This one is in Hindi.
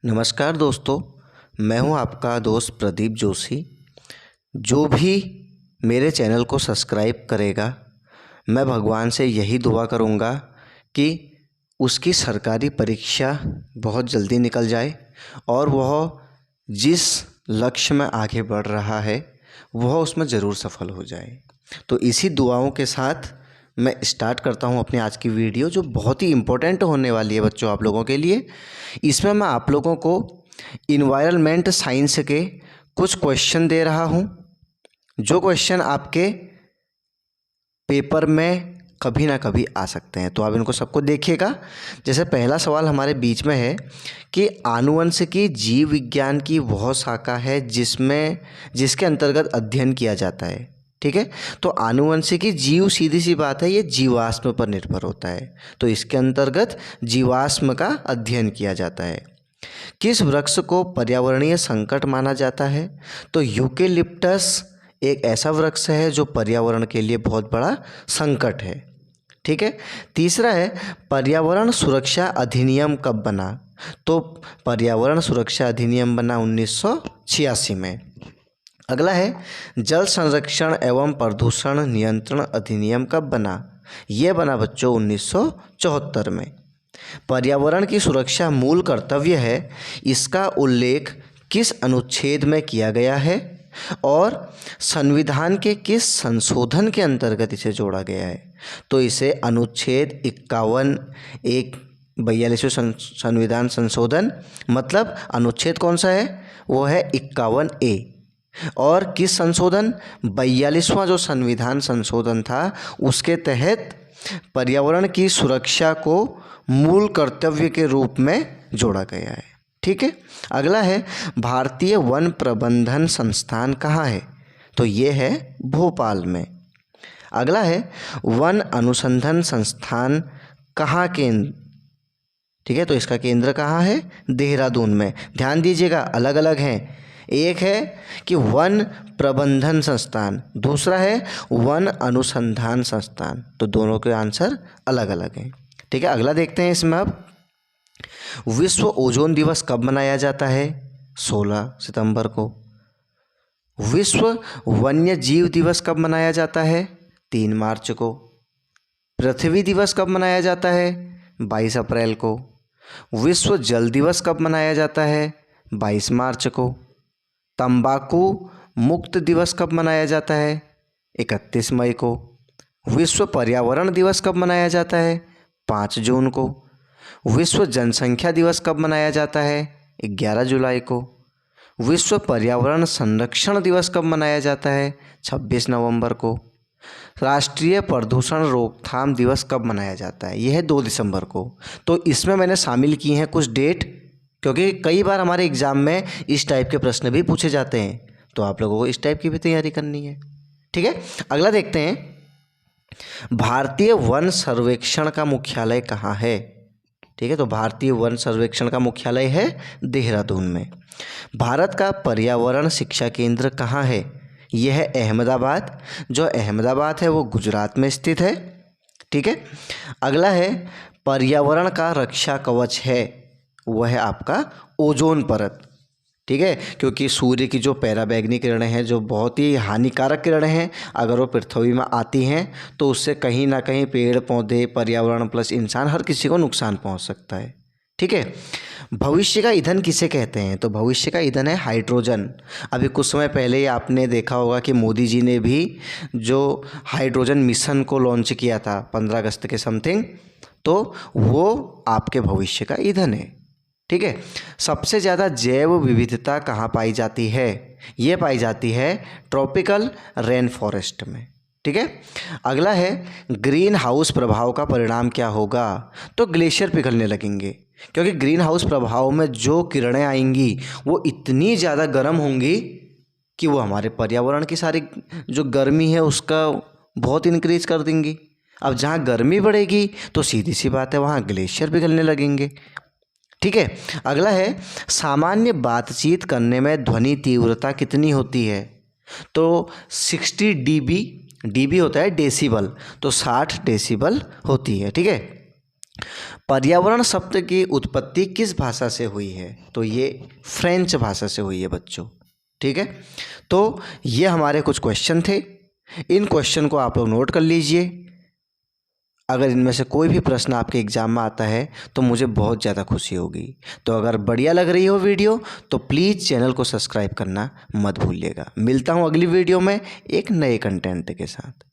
नमस्कार दोस्तों, मैं हूं आपका दोस्त प्रदीप जोशी। जो भी मेरे चैनल को सब्सक्राइब करेगा, मैं भगवान से यही दुआ करूंगा कि उसकी सरकारी परीक्षा बहुत जल्दी निकल जाए और वह जिस लक्ष्य में आगे बढ़ रहा है वह उसमें ज़रूर सफल हो जाए। तो इसी दुआओं के साथ मैं स्टार्ट करता हूं अपनी आज की वीडियो, जो बहुत ही इम्पोर्टेंट होने वाली है बच्चों आप लोगों के लिए। इसमें मैं आप लोगों को इन्वायरमेंट साइंस के कुछ क्वेश्चन दे रहा हूं, जो क्वेश्चन आपके पेपर में कभी ना कभी आ सकते हैं। तो आप इनको सबको देखिएगा। जैसे पहला सवाल हमारे बीच में है कि आनुवंशिकी जीव विज्ञान की वह शाखा है जिसके अंतर्गत अध्ययन किया जाता है। ठीक है, तो आनुवंशिकी जीव, सीधी सी बात है, ये जीवाश्म पर निर्भर होता है। तो इसके अंतर्गत जीवाश्म का अध्ययन किया जाता है। किस वृक्ष को पर्यावरणीय संकट माना जाता है? तो यूकेलिप्टस एक ऐसा वृक्ष है जो पर्यावरण के लिए बहुत बड़ा संकट है। ठीक है, तीसरा है पर्यावरण सुरक्षा अधिनियम कब बना? तो पर्यावरण सुरक्षा अधिनियम बना 1986 में। अगला है जल संरक्षण एवं प्रदूषण नियंत्रण अधिनियम कब बना? ये बना बच्चों 1974 में। पर्यावरण की सुरक्षा मूल कर्तव्य है, इसका उल्लेख किस अनुच्छेद में किया गया है और संविधान के किस संशोधन के अंतर्गत इसे जोड़ा गया है? तो इसे अनुच्छेद 51 एक 42वें संविधान संशोधन, मतलब अनुच्छेद कौन सा है? वो है 51A। और किस संशोधन? 42वां जो संविधान संशोधन था, उसके तहत पर्यावरण की सुरक्षा को मूल कर्तव्य के रूप में जोड़ा गया है। ठीक है, अगला है भारतीय वन प्रबंधन संस्थान कहाँ है? तो ये है भोपाल में। अगला है वन अनुसंधान संस्थान कहाँ केंद्र? ठीक है, तो इसका केंद्र कहाँ है? देहरादून में। ध्यान दीजिएगा, अलग अलग हैं। एक है कि वन प्रबंधन संस्थान, दूसरा है वन अनुसंधान संस्थान, तो दोनों के आंसर अलग अलग हैं। ठीक है, अगला देखते हैं इसमें अब। विश्व ओजोन दिवस कब मनाया जाता है? 16 सितंबर को। विश्व वन्य जीव दिवस कब मनाया जाता है? 3 मार्च को। पृथ्वी दिवस कब मनाया जाता है? 22 अप्रैल को। विश्व जल दिवस कब मनाया जाता है? 22 मार्च को। तंबाकू मुक्त दिवस कब मनाया जाता है? 31 मई को। विश्व पर्यावरण दिवस कब मनाया जाता है? 5 जून को। विश्व जनसंख्या दिवस कब मनाया जाता है? 11 जुलाई को। विश्व पर्यावरण संरक्षण दिवस कब मनाया जाता है? 26 नवंबर को। राष्ट्रीय प्रदूषण रोकथाम दिवस कब मनाया जाता है? यह है 2 दिसंबर को। तो इसमें मैंने शामिल की हैं कुछ डेट, क्योंकि कई बार हमारे एग्जाम में इस टाइप के प्रश्न भी पूछे जाते हैं, तो आप लोगों को इस टाइप की भी तैयारी करनी है। ठीक है, अगला देखते हैं। भारतीय वन सर्वेक्षण का मुख्यालय कहाँ है? ठीक है, तो भारतीय वन सर्वेक्षण का मुख्यालय है देहरादून में। भारत का पर्यावरण शिक्षा केंद्र कहाँ है? यह है अहमदाबाद। जो अहमदाबाद है वो गुजरात में स्थित है। ठीक है, अगला है पर्यावरण का रक्षा कवच है, वह है आपका ओजोन परत। ठीक है, क्योंकि सूर्य की जो पराबैंगनी किरणें हैं, जो बहुत ही हानिकारक किरणें हैं, अगर वो पृथ्वी में आती हैं तो उससे कहीं ना कहीं पेड़ पौधे, पर्यावरण प्लस इंसान, हर किसी को नुकसान पहुंच सकता है। ठीक है, भविष्य का ईंधन किसे कहते हैं? तो भविष्य का ईंधन है हाइड्रोजन। अभी कुछ समय पहले ही आपने देखा होगा कि मोदी जी ने भी जो हाइड्रोजन मिशन को लॉन्च किया था 15 अगस्त के समथिंग, तो वो आपके भविष्य का ईंधन है। ठीक है, सबसे ज़्यादा जैव विविधता कहाँ पाई जाती है? ये पाई जाती है ट्रॉपिकल रेन फॉरेस्ट में। ठीक है, अगला है ग्रीन हाउस प्रभाव का परिणाम क्या होगा? तो ग्लेशियर पिघलने लगेंगे, क्योंकि ग्रीन हाउस प्रभाव में जो किरणें आएंगी वो इतनी ज़्यादा गर्म होंगी कि वो हमारे पर्यावरण की सारी जो गर्मी है उसका बहुत इंक्रीज कर देंगी। अब जहाँ गर्मी बढ़ेगी तो सीधी सी बात है वहाँ ग्लेशियर पिघलने लगेंगे। ठीक है, अगला है सामान्य बातचीत करने में ध्वनि तीव्रता कितनी होती है? तो 60 dB, dB होता है डेसिबल, तो 60 डेसिबल होती है। ठीक है, पर्यावरण शब्द की उत्पत्ति किस भाषा से हुई है? तो ये फ्रेंच भाषा से हुई है बच्चों। ठीक है, तो ये हमारे कुछ क्वेश्चन थे। इन क्वेश्चन को आप लोग नोट कर लीजिए। अगर इनमें से कोई भी प्रश्न आपके एग्ज़ाम में आता है तो मुझे बहुत ज़्यादा खुशी होगी। तो अगर बढ़िया लग रही हो वीडियो तो प्लीज़ चैनल को सब्सक्राइब करना मत भूलिएगा। मिलता हूँ अगली वीडियो में एक नए कंटेंट के साथ।